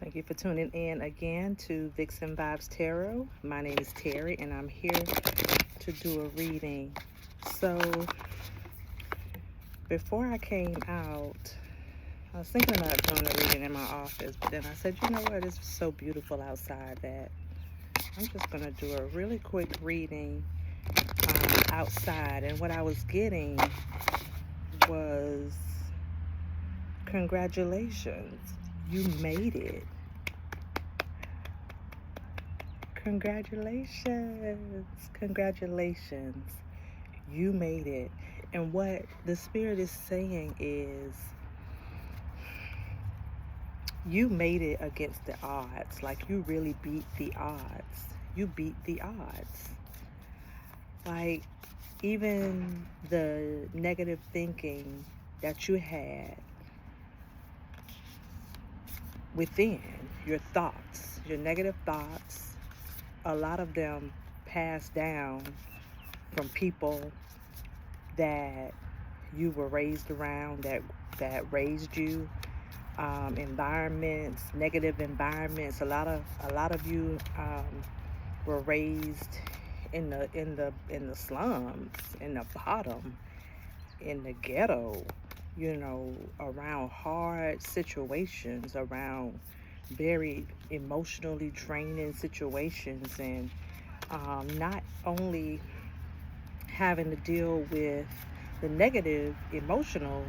Thank you for tuning in again to Vixen Vibes Tarot. My name is Terry, and I'm here to do a reading. So, before I came out, I was thinking about doing a reading in my office, but then I said, you know what, it's so beautiful outside that I'm just going to do a really quick reading outside. And what I was getting was congratulations, you made it. Congratulations, you made it. And what the spirit is saying is you made it against the odds. Like, you really beat the odds. You beat the odds. Like, even the negative thinking that you had within, your thoughts, your negative thoughts, a lot of them passed down from people that you were raised around, that raised you, environments, negative environments. A lot of you were raised in the slums, in the bottom, in the ghetto, around hard situations, around very emotionally draining situations, and not only having to deal with the negative emotional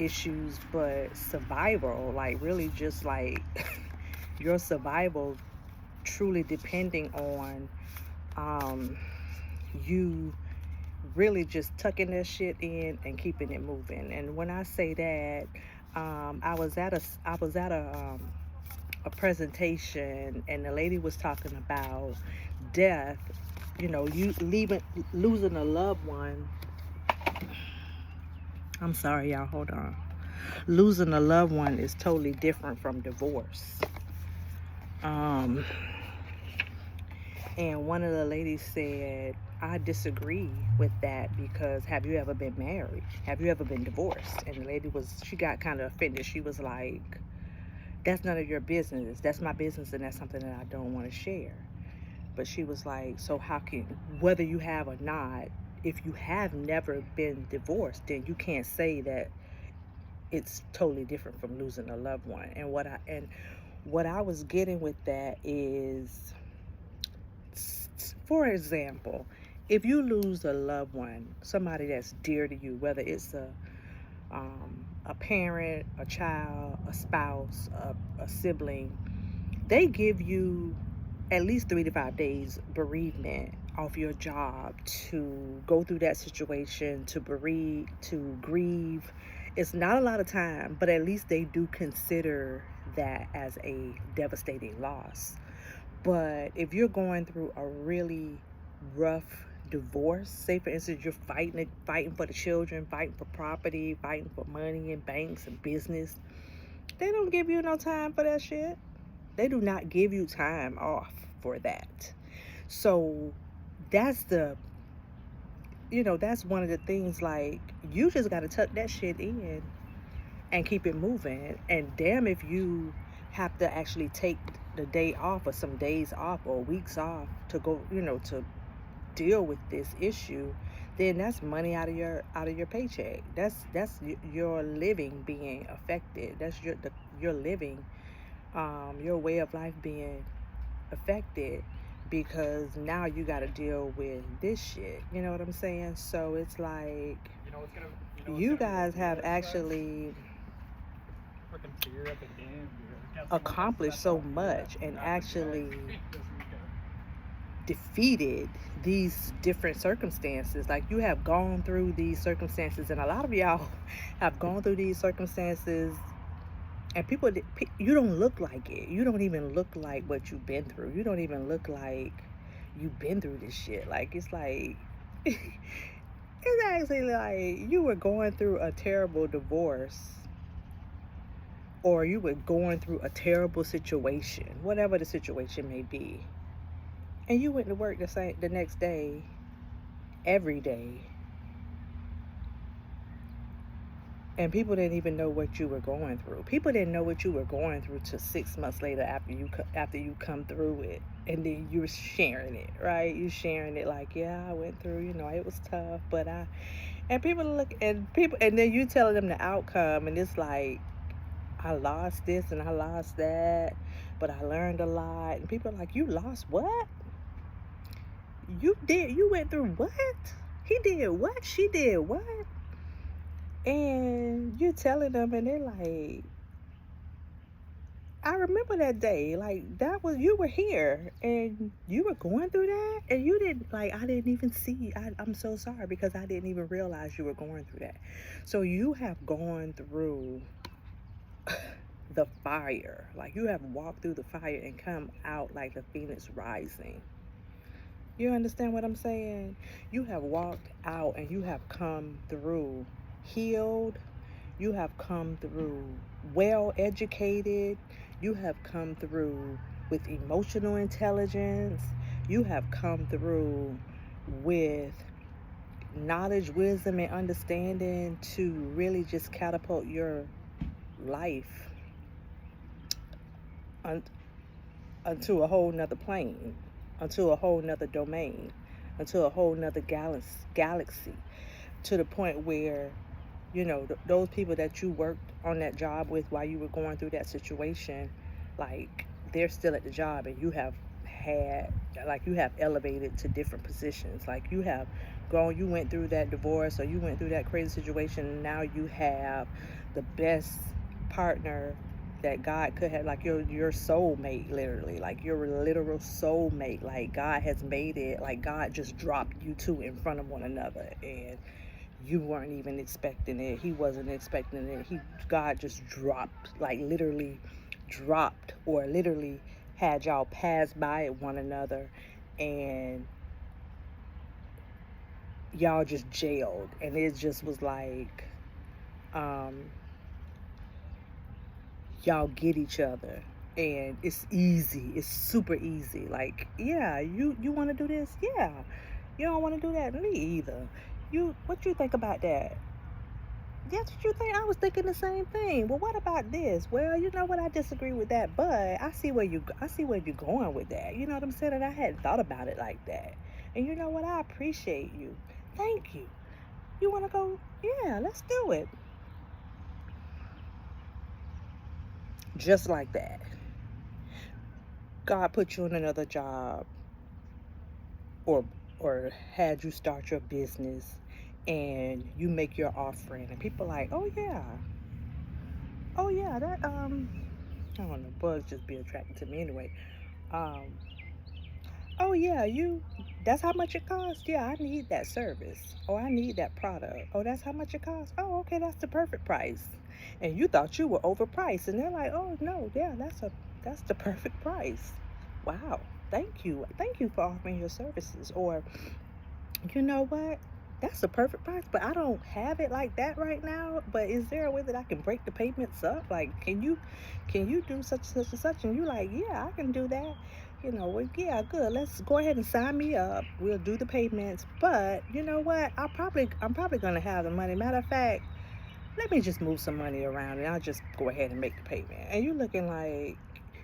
issues, but survival, like really just like your survival truly depending on you really just tucking that shit in and keeping it moving. And when I say that, I was at a presentation, and the lady was talking about death. You losing a loved one. I'm sorry, y'all. Hold on. Losing a loved one is totally different from divorce. Um, and one of the ladies said, I disagree with that, because have you ever been married? Have you ever been divorced? And the lady she got kind of offended. She was like, that's none of your business. That's my business, and that's something that I don't want to share. But she was like, so how can, whether you have or not, if you have never been divorced, then you can't say that it's totally different from losing a loved one. And what I was getting with that is, for example, if you lose a loved one, somebody that's dear to you, whether it's a parent, a child, a spouse, a sibling, they give you at least 3 to 5 days bereavement off your job to go through that situation, to bereave, to grieve. It's not a lot of time, but at least they do consider that as a devastating loss. But if you're going through a really rough divorce, say for instance you're fighting for the children, fighting for property, fighting for money and banks and business, they don't give you no time for that shit. They do not give you time off for that. So that's that's one of the things, like, you just got to tuck that shit in and keep it moving. And damn if you have to actually take the day off or some days off or weeks off to go, to deal with this issue, then that's money out of your paycheck. Your living being affected. That's your living, your way of life being affected, because now you got to deal with this shit. You know what I'm saying? So it's like, you guys have actually accomplished so much and actually defeated these different circumstances. Like, you have gone through these circumstances, and a lot of y'all have gone through these circumstances, and you don't look like it. You don't even look like what you've been through. You don't even look like you've been through this shit. Like, it's like it's actually like you were going through a terrible divorce, or you were going through a terrible situation, whatever the situation may be, and you went to work the next day, every day, And people didn't even know what you were going through. People didn't know what you were going through till 6 months later after you come through it, and then you're sharing it, right? You sharing it like, yeah, I went through. It was tough, but I. And people, and then you telling them the outcome, and it's like, I lost this and I lost that, but I learned a lot. And people are like, you lost what? You went through what? He did what? She did what? And you're telling them, and they're like, I remember that day. Like, you were here and you were going through that. And you didn't, like, I didn't even see. I'm so sorry because I didn't even realize you were going through that. So you have gone through the fire. Like, you have walked through the fire and come out like the phoenix rising. You understand what I'm saying? You have walked out and you have come through healed. You have come through well educated. You have come through with emotional intelligence. You have come through with knowledge, wisdom, and understanding to really just catapult your life onto a whole nother plane, onto a whole nother domain, onto a whole nother galaxy, to the point where those people that you worked on that job with while you were going through that situation, like, they're still at the job, and you have elevated to different positions. Like, you went through that divorce, or you went through that crazy situation, and now you have the best partner that God could have, like your soulmate, literally, like your literal soulmate. Like, God has made it, like God just dropped you two in front of one another, and you weren't even expecting it. He wasn't expecting it. God just dropped, like literally dropped, or literally had y'all pass by one another, and y'all just jailed, and it just was like, y'all get each other, and it's easy. It's super easy. Like, yeah, you want to do this? Yeah. You don't want to do that? Me either. What you think about that? That's what you think? I was thinking the same thing. Well, what about this? Well, you know what? I disagree with that, but I see where you're going with that. You know what I'm saying? And I hadn't thought about it like that. And you know what? I appreciate you. Thank you. You want to go? Yeah, let's do it. Just like that. God put you in another job, or had you start your business, and you make your offering, and people like, oh yeah, that I don't know, bugs just be attracted to me anyway. Um, oh yeah, that's how much it costs? Yeah, I need that service. Oh, I need that product. Oh, that's how much it costs? Oh, okay, that's the perfect price. And you thought you were overpriced, and they're like, oh no, yeah, that's the perfect price. Wow, thank you. Thank you for offering your services. Or, you know what? That's the perfect price, but I don't have it like that right now. But is there a way that I can break the payments up? Like, can you do such and such and such? And you like, yeah, I can do that. Well, yeah, good. Let's go ahead and sign me up. We'll do the payments. But you know what? I'm probably gonna have the money. Matter of fact, let me just move some money around, and I'll just go ahead and make the payment. And you looking like,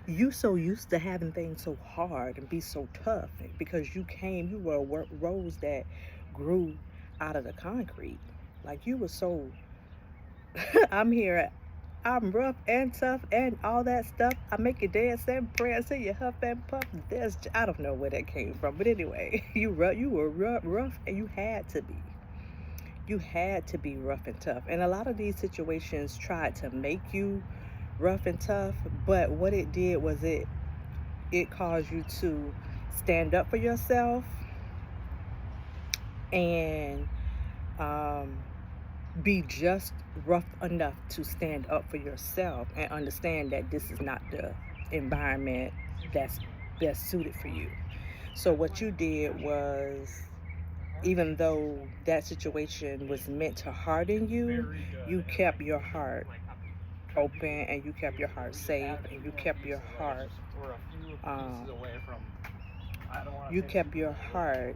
you so used to having things so hard and be so tough, because you were a rose that grew out of the concrete. Like, you were so, I'm here, I'm rough and tough and all that stuff. I make you dance and prance and you huff and puff. I don't know where that came from, but anyway, you were rough, and you had to be. You had to be rough and tough. And a lot of these situations tried to make you rough and tough, but what it did was it caused you to stand up for yourself, and be just rough enough to stand up for yourself, and understand that this is not the environment that's best suited for you. So what you did was, even though that situation was meant to harden you, you kept your heart open, and you kept your heart safe, and um, you kept your heart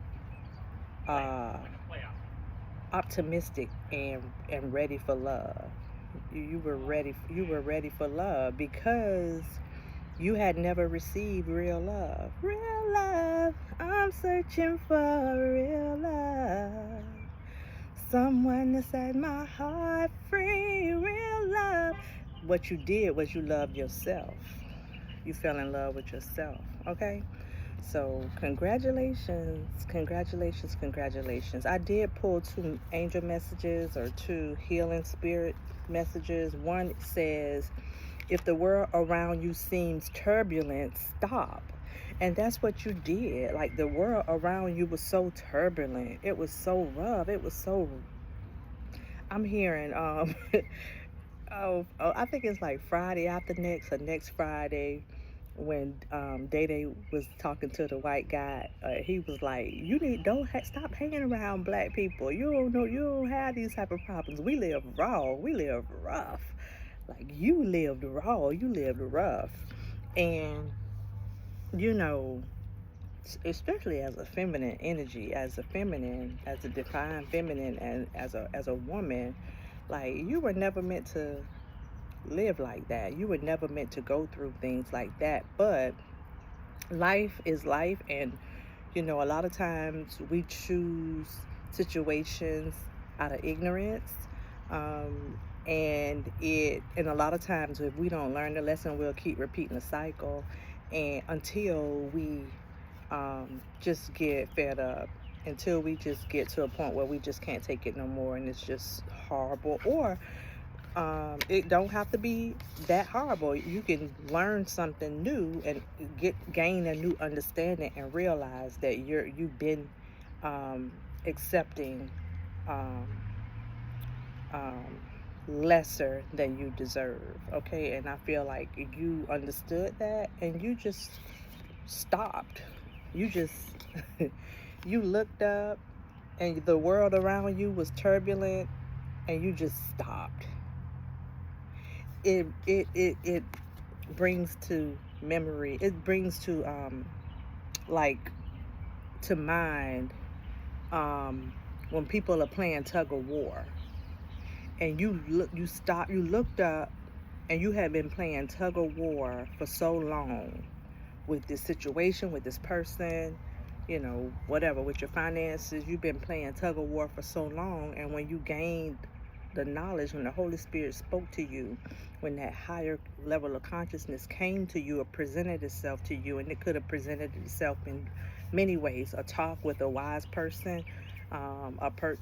uh, optimistic and ready for love. you were ready for love because you had never received real love. Real love, I'm searching for real love. Someone to set my heart free, real love. What you did was you loved yourself. You fell in love with yourself, okay? So, congratulations, congratulations, congratulations. I did pull two angel messages or two healing spirit messages. One says, if the world around you seems turbulent, stop. And that's what you did. Like the world around you was so turbulent. It was so rough. It was so. I'm hearing. I think it's like Friday after next or next Friday, when Day Day was talking to the white guy. He was like, "You need stop hanging around black people. You don't know. You don't have these type of problems. We live raw. We live rough." Like you lived raw, you lived rough. And you know, especially as a feminine energy, as a feminine, as a defined feminine, and as a woman, like you were never meant to live like that. You were never meant to go through things like that. But life is life, and a lot of times we choose situations out of ignorance. Um, and a lot of times if we don't learn the lesson, we'll keep repeating the cycle, and until we just get fed up, until we just get to a point where we just can't take it no more, and it's just horrible. Or it don't have to be that horrible. You can learn something new and gain a new understanding and realize that you've been accepting um, um, lesser than you deserve. Okay, and I feel like you understood that and you just stopped. You just you looked up and the world around you was turbulent and you just stopped. It brings to memory, it brings to like to mind when people are playing tug of war and you looked up and you had been playing tug of war for so long with this situation, with this person, whatever, with your finances. You've been playing tug of war for so long, and when you gained the knowledge, when the Holy Spirit spoke to you, when that higher level of consciousness came to you or presented itself to you, and it could have presented itself in many ways. A talk with a wise person,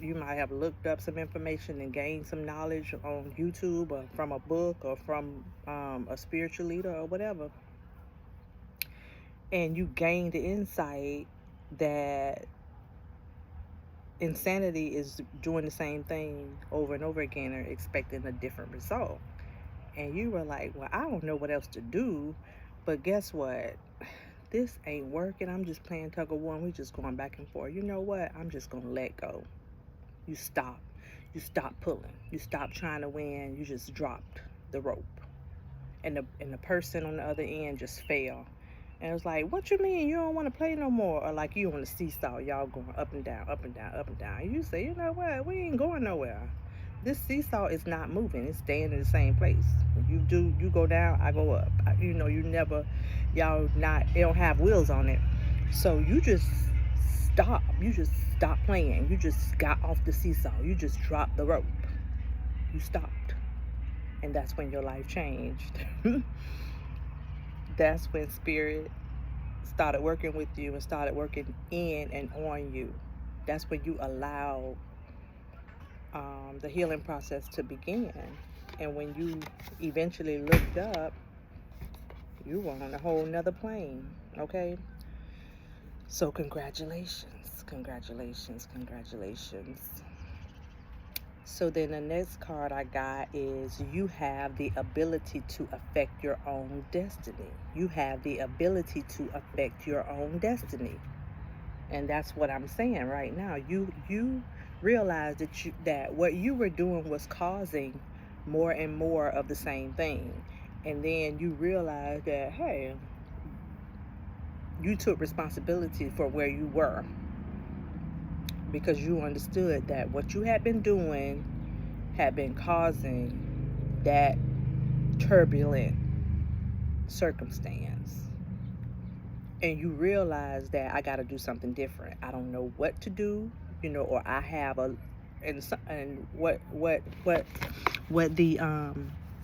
you might have looked up some information and gained some knowledge on YouTube or from a book or from a spiritual leader or whatever, and you gained the insight that insanity is doing the same thing over and over again or expecting a different result. And you were like, well, I don't know what else to do, but guess what? This ain't working. I'm just playing tug of war and we just going back and forth. You know what? I'm just gonna let go. You stop. You stop pulling. You stop trying to win. You just dropped the rope. And the person on the other end just fell. And it was like, what you mean you don't want to play no more? Or like you on the seesaw, y'all going up and down, up and down, up and down. And you say, you know what? We ain't going nowhere. This seesaw is not moving. It's staying in the same place. You go down, I go up. It don't have wheels on it. So you just stop. You just stop playing. You just got off the seesaw. You just dropped the rope. You stopped. And that's when your life changed. That's when spirit started working with you and started working in and on you. That's when you allow the healing process to begin. And when you eventually looked up, you were on a whole nother plane. Okay? So congratulations, congratulations, congratulations. So then the next card I got is you have the ability to affect your own destiny. You have the ability to affect your own destiny. And that's what I'm saying right now. You realize that what you were doing was causing more and more of the same thing. And then you realize that, hey, you took responsibility for where you were, because you understood that what you had been doing had been causing that turbulent circumstance, and you realize that I got to do something different. I don't know what to do, or I have a and what the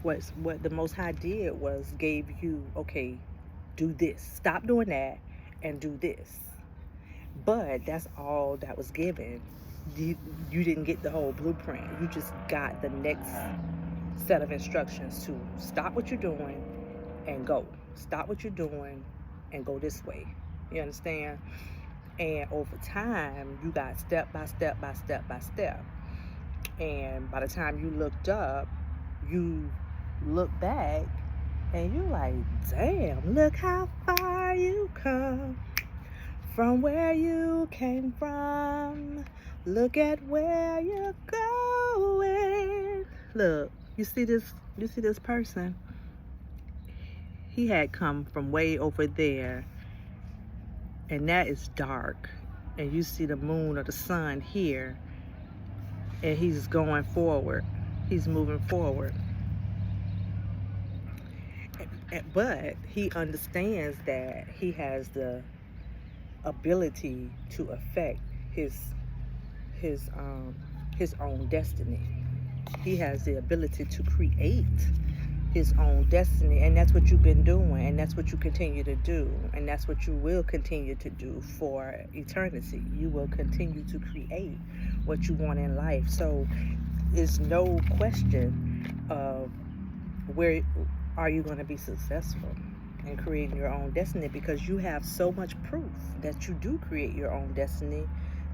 what the Most High did was gave you, okay, do this, stop doing that, and do this. But that's all that was given. You didn't get the whole blueprint. You just got the next set of instructions to stop what you're doing and go. Stop what you're doing and go this way. You understand? And over time, you got step by step by step by step. And by the time you looked up, you look back and you're like, damn, look how far you come from where you came from. Look at where you're going. Look, you see this person? He had come from way over there, and that is dark. And you see the moon or the sun here, and he's going forward. He's moving forward. But he understands that he has the ability to affect his own destiny. He has the ability to create his own destiny, and that's what you've been doing, and that's what you continue to do, and that's what you will continue to do for eternity. You will continue to create what you want in life. So it's no question of where are you going to be successful in creating your own destiny, because you have so much proof that you do create your own destiny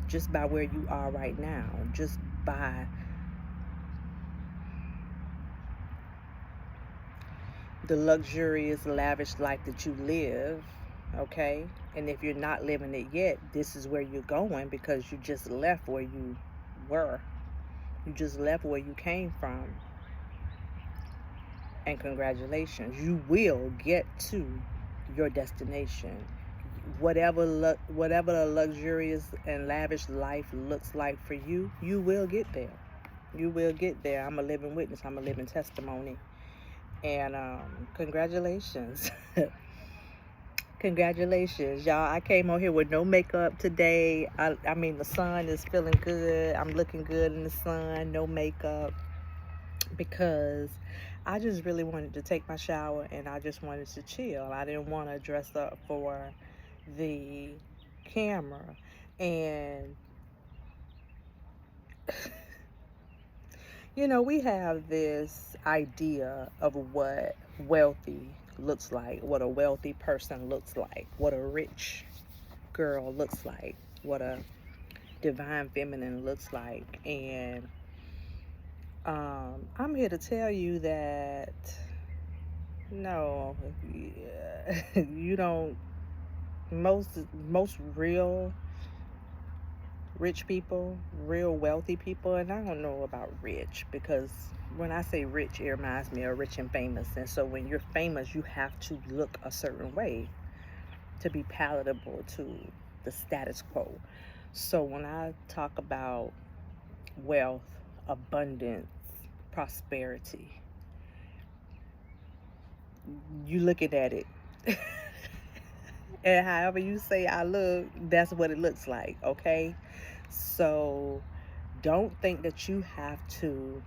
just by where you are right now, just by the luxurious, lavish life that you live, okay? And if you're not living it yet, this is where you're going, because you just left where you were. You just left where you came from. And congratulations, you will get to your destination. Whatever the luxurious and lavish life looks like for you, you will get there. You will get there. I'm a living witness. I'm a living testimony. And congratulations. Congratulations, y'all. I came on here with no makeup today. I mean, the sun is feeling good. I'm looking good in the sun, no makeup, because I just really wanted to take my shower and I just wanted to chill. I didn't want to dress up for the camera. And we have this idea of what wealthy looks like, what a wealthy person looks like, what a rich girl looks like, what a divine feminine looks like. And I'm here to tell you that no, you don't. Most real rich people, real wealthy people, and I don't know about rich, because when I say rich, it reminds me of rich and famous. And so when you're famous, you have to look a certain way to be palatable to the status quo. So when I talk about wealth, abundance, prosperity, you looking at it. And however you say I look, that's what it looks like, okay? So don't think that you have to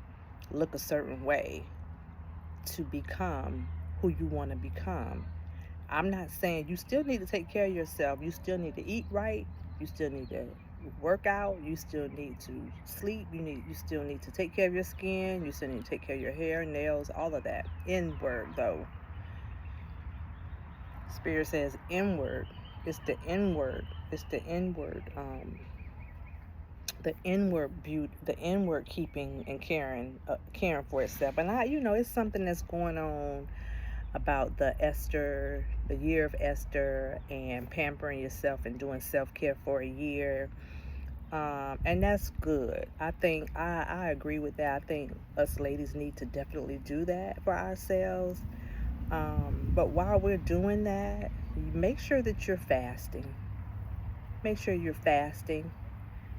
look a certain way to become who you want to become. I'm not saying you still need to take care of yourself. You still need to eat right. You still need to work out. You still need to sleep. You still need to take care of your skin. You still need to take care of your hair, nails, all of that. Inward, though. Spirit says inward. It's the inward. It's the inward. The inward beauty, the inward keeping and caring for itself. And it's something that's going on about the year of Esther, and pampering yourself and doing self-care for a year. And that's good. I think I agree with that. I think us ladies need to definitely do that for ourselves. But while we're doing that, make sure that you're fasting. Make sure you're fasting.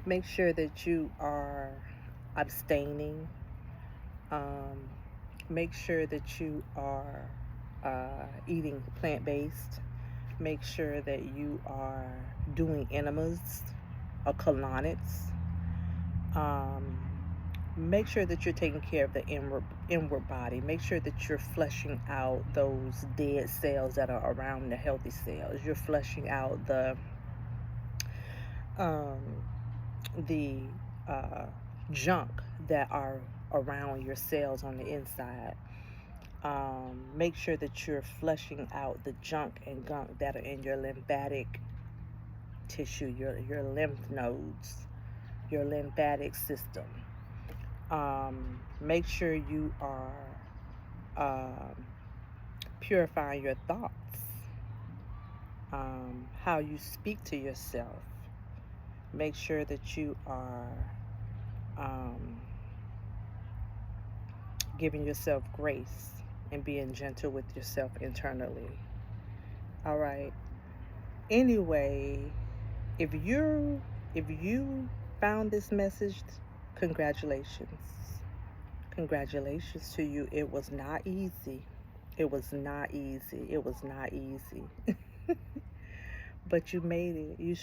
Make sure that you are abstaining. Make sure that you are eating plant-based. Make sure that you are doing enemas or colonics. Um, Make sure that you're taking care of the inward body. Make sure that you're flushing out those dead cells that are around the healthy cells. You're flushing out um, the uh, junk that are around your cells on the inside. Make sure that you're flushing out the junk and gunk that are in your lymphatic tissue, your lymph nodes, your lymphatic system. Make sure you are purifying your thoughts, how you speak to yourself. Make sure that you are giving yourself grace and being gentle with yourself internally. All right. Anyway, if you found this message, congratulations. Congratulations to you. It was not easy. It was not easy. It was not easy. But you made it. You